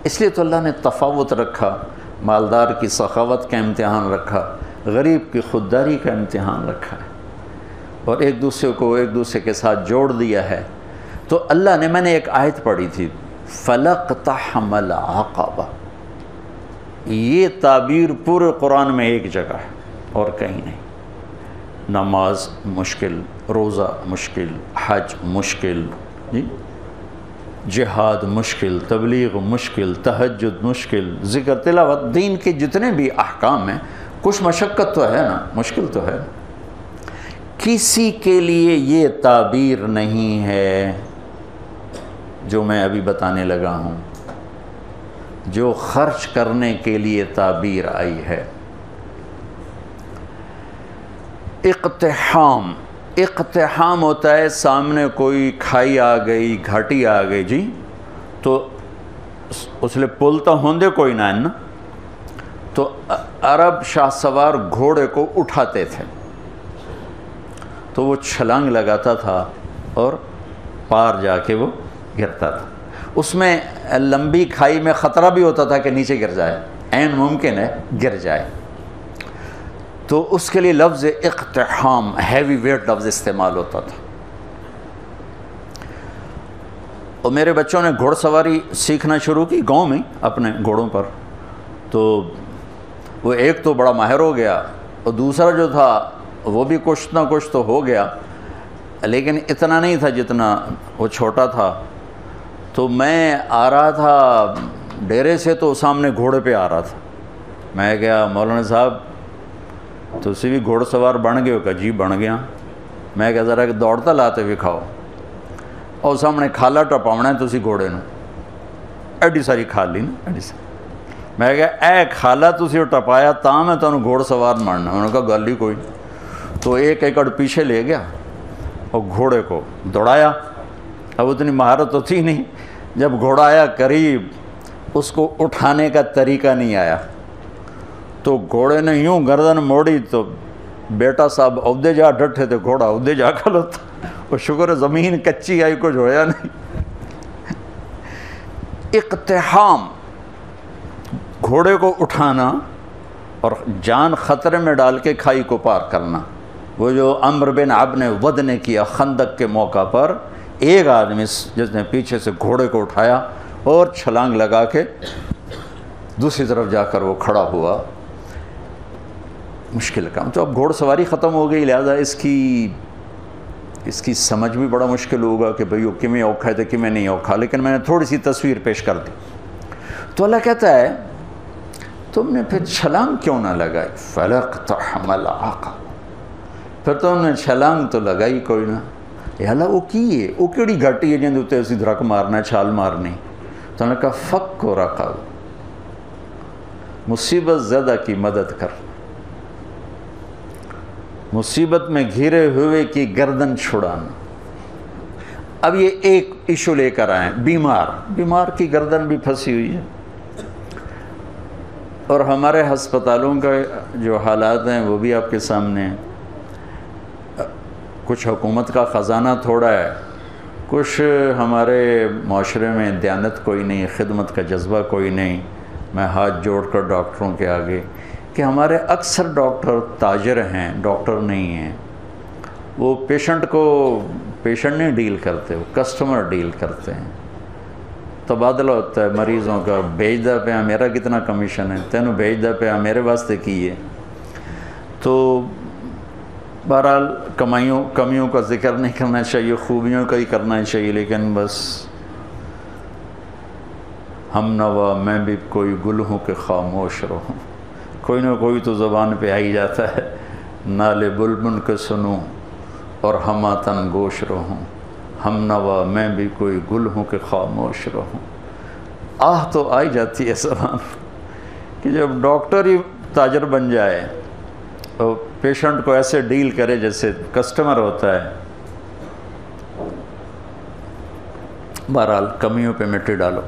اس لیے تو اللہ نے تفاوت رکھا، مالدار کی سخاوت کا امتحان رکھا، غریب کی خودداری کا امتحان رکھا ہے، اور ایک دوسرے کو ایک دوسرے کے ساتھ جوڑ دیا ہے۔ تو اللہ نے، میں نے ایک آیت پڑھی تھی، فَلَقْتَحَمَ الْعَقَبَةَ، یہ تعبیر پورے قرآن میں ایک جگہ ہے اور کہیں نہیں۔ نماز مشکل، روزہ مشکل، حج مشکل، جہاد مشکل، تبلیغ مشکل، تہجد مشکل، ذکر تلاوت، دین کے جتنے بھی احکام ہیں، کچھ مشقت تو ہے نا، مشکل تو ہے۔ کسی کے لیے یہ تعبیر نہیں ہے جو میں ابھی بتانے لگا ہوں، جو خرچ کرنے کے لیے تعبیر آئی ہے۔ اقتحام، اقتحام ہوتا ہے سامنے کوئی کھائی آ گئی، گھاٹی آ گئی جی، تو اس لئے پلتا ہوندے کوئی نہ ہے نا، تو عرب شاہ سوار گھوڑے کو اٹھاتے تھے، تو وہ چھلانگ لگاتا تھا اور پار جا کے وہ گرتا تھا۔ اس میں لمبی کھائی میں خطرہ بھی ہوتا تھا کہ نیچے گر جائے، عین ممکن ہے گر جائے، تو اس کے لیے لفظ اقتحام، ہیوی ویٹ لفظ استعمال ہوتا تھا۔ اور میرے بچوں نے گھوڑ سواری سیکھنا شروع کی گاؤں میں اپنے گھوڑوں پر، تو وہ ایک تو بڑا ماہر ہو گیا، اور دوسرا جو تھا وہ بھی کچھ نہ کچھ تو ہو گیا، لیکن اتنا نہیں تھا جتنا وہ چھوٹا تھا۔ تو میں آ رہا تھا ڈیرے سے، تو سامنے گھوڑے پہ آ رہا تھا، میں گیا مولانا صاحب تو اسی بھی گھوڑ سوار بن گئے ہو؟ کہ جی بن گیا۔ میں کہا ذرا کہ دوڑتا لاتے بھی کھاؤ، اور سامنے کھالا ٹپاؤنا ہے تسی گھوڑے نو، ایڈی ساری کھالی نا، ایڈی ساری۔ میں کہا اے کھالا تسی ٹپایا تاں میں تانوں گھوڑ سوار ماننا۔ انہوں نے کہا گل ہی کوئی۔ تو ایک ایکڑ پیچھے لے گیا اور گھوڑے کو دوڑایا۔ اب اتنی مہارت تو تھی نہیں، جب گھوڑا آیا قریب، اس کو اٹھانے کا طریقہ نہیں آیا، تو گھوڑے نے یوں گردن موڑی تو بیٹا صاحب عہدے جا ڈٹھے تھے، گھوڑا عہدے جا کھلوتا، اور شکر زمین کچی آئی، کچھ ہویا نہیں۔ اقتحام، گھوڑے کو اٹھانا اور جان خطرے میں ڈال کے کھائی کو پار کرنا۔ وہ جو عمرو بن عبد نے ود نے کیا خندق کے موقع پر، ایک آدمی جس نے پیچھے سے گھوڑے کو اٹھایا اور چھلانگ لگا کے دوسری طرف جا کر وہ کھڑا ہوا۔ مشکل کام۔ تو اب گھوڑ سواری ختم ہو گئی، لہذا اس کی سمجھ بھی بڑا مشکل ہوگا کہ بھئی وہ کمیں اوکھا ہے تو کمیں نہیں اوکھا، لیکن میں نے تھوڑی سی تصویر پیش کر دی۔ تو اللہ کہتا ہے تم نے پھر چھلانگ کیوں نہ لگائی؟ فَلَقْتَحَمَ الْعَقَبَةَ، پھر تم نے چھلانگ تو لگائی کوئی نہ۔ یا اللہ وہ کی ہے، وہ کیڑی گھٹی ہے جن اتنے اسی دھرک مارنا ہے، چھال مارنی؟ تو انہوں نے کہا فک و رقب، مصیبت زدہ کی مدد کر، مصیبت میں گھرے ہوئے کی گردن چھڑانا۔ اب یہ ایک ایشو لے کر آئیں، بیمار کی گردن بھی پھنسی ہوئی ہے، اور ہمارے ہسپتالوں کا جو حالات ہیں وہ بھی آپ کے سامنے ہیں۔ کچھ حکومت کا خزانہ تھوڑا ہے، کچھ ہمارے معاشرے میں دیانت کوئی نہیں، خدمت کا جذبہ کوئی نہیں۔ میں ہاتھ جوڑ کر ڈاکٹروں کے آگے کہ ہمارے اکثر ڈاکٹر تاجر ہیں، ڈاکٹر نہیں ہیں۔ وہ پیشنٹ نہیں ڈیل کرتے، وہ کسٹمر ڈیل کرتے ہیں۔ تبادلہ ہوتا ہے مریضوں کا، بھیج دا پیا میرا کتنا کمیشن ہے، تینوں بھیج دا پیا میرے واسطے کی ہے۔ تو بہرحال کمیوں کا ذکر نہیں کرنا چاہیے، خوبیوں کا ہی کرنا چاہیے، لیکن بس ہم نوا میں بھی کوئی گل ہوں کہ خاموش رہوں، کوئی نہ کوئی تو زبان پہ آئی جاتا ہے۔ نالے بلبل کے سنوں اور ہماتن گوش رہوں، ہم نوا میں بھی کوئی گل ہوں کہ خاموش رہوں۔ آہ تو آئی جاتی ہے زبان کہ جب ڈاکٹر ہی تاجر بن جائے اور پیشنٹ کو ایسے ڈیل کرے جیسے کسٹمر ہوتا ہے۔ بہرحال کمیوں پہ مٹی ڈالو۔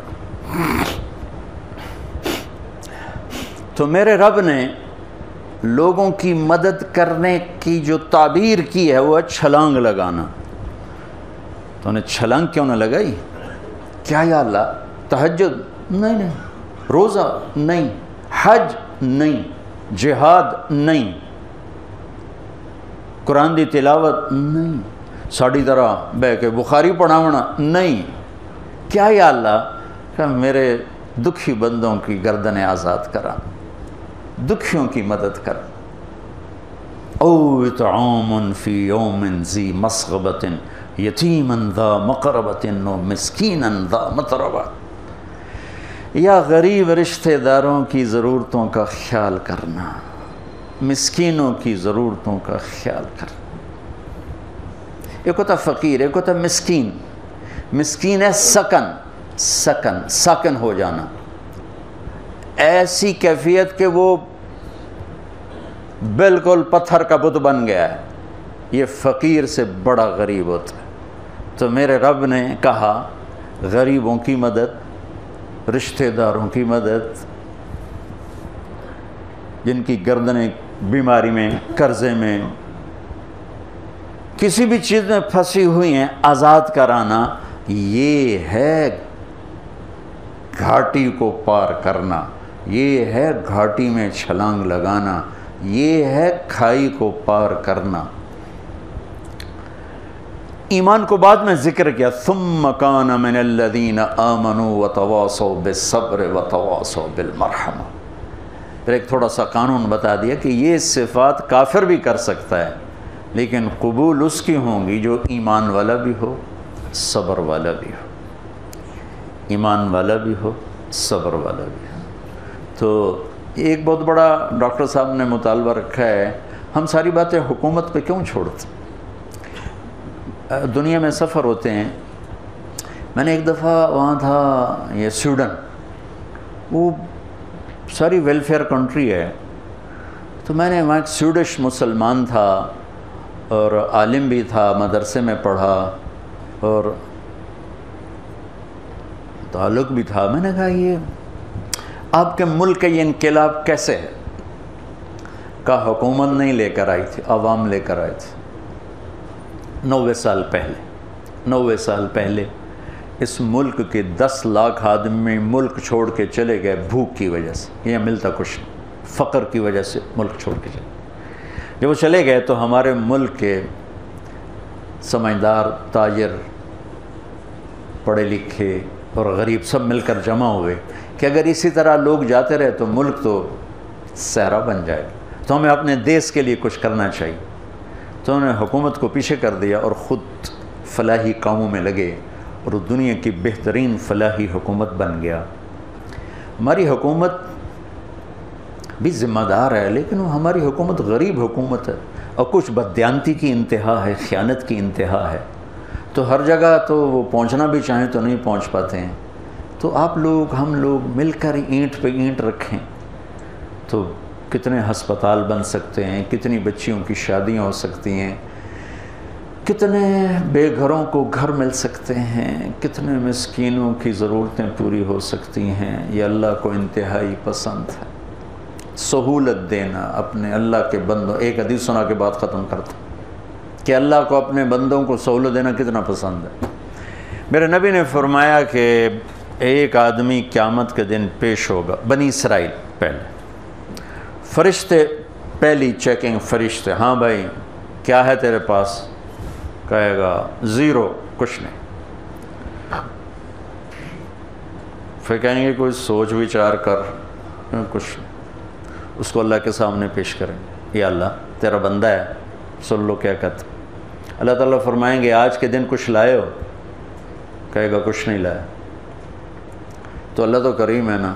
تو میرے رب نے لوگوں کی مدد کرنے کی جو تعبیر کی ہے وہ ہے چھلانگ لگانا۔ تو انہیں چھلانگ کیوں نہ لگائی؟ کیا یا اللہ تہجد؟ نہیں، روزہ نہیں، حج نہیں، جہاد نہیں، قرآن دی تلاوت نہیں، ساڑی طرح بہ کے بخاری پڑھاونا نہیں. کیا یا اللہ کہ میرے دکھی بندوں کی گردنیں آزاد کرا، دکھیوں کی مدد کر. او اطعام فی یوم ذی مسغبۃ یتیما ذا مقربۃ و مسکینا ذا متربہ. یا غریب رشتہ داروں کی ضرورتوں کا خیال کرنا، مسکینوں کی ضرورتوں کا خیال کرنا. ایک ہوتا فقیر، ایک ہوتا مسکین. مسکین ہے ساکن ہو جانا، ایسی کیفیت کہ وہ بالکل پتھر کا بت بن گیا ہے. یہ فقیر سے بڑا غریب ہوتا ہے. تو میرے رب نے کہا غریبوں کی مدد، رشتہ داروں کی مدد، جن کی گردنیں بیماری میں، قرضے میں، کسی بھی چیز میں پھنسی ہوئی ہیں، آزاد کرانا. یہ ہے گھاٹی کو پار کرنا، یہ ہے گھاٹی میں چھلانگ لگانا، یہ ہے کھائی کو پار کرنا. ایمان کو بعد میں ذکر کیا، ثم کان من الذین آمنوا وتواصوا بالصبر وتواصوا بالمرحمہ. پھر ایک تھوڑا سا قانون بتا دیا کہ یہ صفات کافر بھی کر سکتا ہے، لیکن قبول اس کی ہوں گی جو ایمان والا بھی ہو، صبر والا بھی ہو. ایمان والا بھی ہو، صبر والا بھی ہو. تو ایک بہت بڑا ڈاکٹر صاحب نے مطالبہ رکھا ہے، ہم ساری باتیں حکومت پہ کیوں چھوڑتے؟ دنیا میں سفر ہوتے ہیں. میں نے ایک دفعہ وہاں تھا، یہ سویڈن، وہ ساری ویلفیئر کنٹری ہے. تو میں نے وہاں ایک سویڈش مسلمان تھا اور عالم بھی تھا، مدرسے میں پڑھا اور تعلق بھی تھا. میں نے کہا یہ آپ کے ملک کا یہ انقلاب کیسے ہے؟ کہا حکومت نہیں لے کر آئی تھی، عوام لے کر آئے تھے. 90 سال پہلے اس ملک کے 10 لاکھ آدمی ملک چھوڑ کے چلے گئے بھوک کی وجہ سے. یہ ملتا کچھ نہیں، فقر کی وجہ سے ملک چھوڑ کے چلے. جب وہ چلے گئے تو ہمارے ملک کے سمجھدار، تاجر، پڑھے لکھے اور غریب سب مل کر جمع ہوئے کہ اگر اسی طرح لوگ جاتے رہے تو ملک تو صحرا بن جائے گا، تو ہمیں اپنے دیس کے لیے کچھ کرنا چاہیے. تو انہوں نے حکومت کو پیچھے کر دیا اور خود فلاحی کاموں میں لگے اور دنیا کی بہترین فلاحی حکومت بن گیا. ہماری حکومت بھی ذمہ دار ہے، لیکن وہ ہماری حکومت غریب حکومت ہے اور کچھ بددیانتی کی انتہا ہے، خیانت کی انتہا ہے. تو ہر جگہ تو وہ پہنچنا بھی چاہیں تو نہیں پہنچ پاتے ہیں. تو آپ لوگ، ہم لوگ مل کر اینٹ پہ اینٹ رکھیں تو کتنے ہسپتال بن سکتے ہیں، کتنی بچیوں کی شادیاں ہو سکتی ہیں، کتنے بے گھروں کو گھر مل سکتے ہیں، کتنے مسکینوں کی ضرورتیں پوری ہو سکتی ہیں. یہ اللہ کو انتہائی پسند ہے. سہولت دینا اپنے اللہ کے بندوں. ایک حدیث سنا کے بات ختم کرتا کہ اللہ کو اپنے بندوں کو سہولت دینا کتنا پسند ہے. میرے نبی نے فرمایا کہ ایک آدمی قیامت کے دن پیش ہوگا. بنی اسرائیل پہلے فرشتے، پہلی چیکنگ فرشتے، ہاں بھائی کیا ہے تیرے پاس؟ کہے گا زیرو، کچھ نہیں. پھر کہیں گے کوئی سوچ وچار کر، کچھ. اس کو اللہ کے سامنے پیش کریں گے، یا اللہ تیرا بندہ ہے، سن لو کیا کہتا. اللہ تعالیٰ فرمائیں گے آج کے دن کچھ لائے ہو؟ کہے گا کچھ نہیں لایا. تو اللہ تو کریم ہے نا.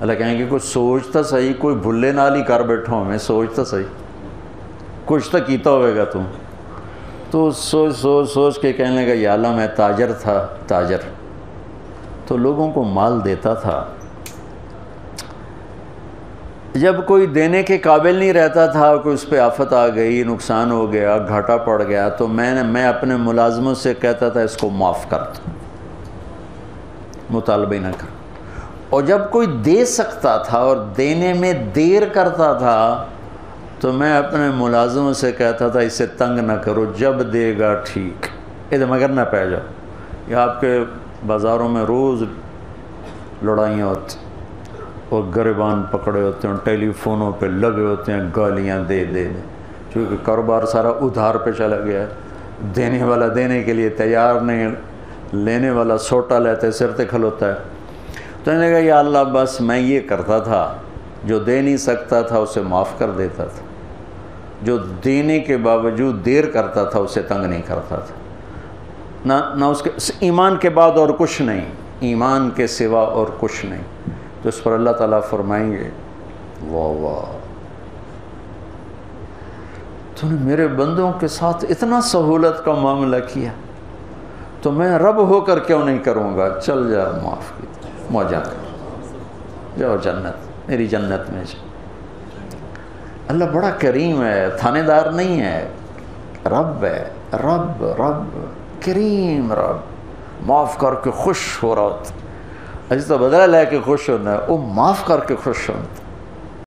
اللہ کہیں گے کوئی سوچتا صحیح، کوئی بھلے نال ہی کر بیٹھا ہوں میں، سوچتا صحیح، کچھ تو کیتا ہوئے گا تم. تو سوچ کے کہنے لگا یا اللہ میں تاجر تھا، تاجر تو لوگوں کو مال دیتا تھا. جب کوئی دینے کے قابل نہیں رہتا تھا، کوئی اس پہ آفت آ گئی، نقصان ہو گیا، گھاٹا پڑ گیا، تو میں اپنے ملازموں سے کہتا تھا اس کو معاف کر دو، مطالبہ نہ کر. اور جب کوئی دے سکتا تھا اور دینے میں دیر کرتا تھا تو میں اپنے ملازموں سے کہتا تھا اسے تنگ نہ کرو، جب دے گا ٹھیک، ادھر مگر نہ پہ جاؤ. یہ آپ کے بازاروں میں روز لڑائیاں ہوتی. اور گریبان پکڑے ہوتے ہیں، ٹیلی فونوں پہ لگے ہوتے ہیں گالیاں دے دے، چونکہ کاروبار سارا ادھار پہ چلا گیا ہے، دینے والا دینے کے لیے تیار نہیں، لینے والا سوٹا لیتے سر تے کھلوتا ہے۔ تو انہوں نے کہا یا اللہ بس میں یہ کرتا تھا، جو دے نہیں سکتا تھا اسے معاف کر دیتا تھا، جو دینے کے باوجود دیر کرتا تھا اسے تنگ نہیں کرتا تھا، نہ اس کے ایمان کے بعد اور کچھ نہیں، ایمان کے سوا اور کچھ نہیں۔ تو اس پر اللہ تعالیٰ فرمائیں گے واہ واہ، تو نے میرے بندوں کے ساتھ اتنا سہولت کا معاملہ کیا، تو میں رب ہو کر کیوں نہیں کروں گا؟ چل جا، معاف کی موجہ کر، جاؤ جنت، میری جنت میں جاؤ۔ اللہ بڑا کریم ہے، تھانے دار نہیں ہے، رب ہے، رب کریم، رب معاف کر کے خوش ہو رہا ہوتا، ایسا بدلہ لے کے خوش ہونا ہے، وہ معاف کر کے خوش ہونا۔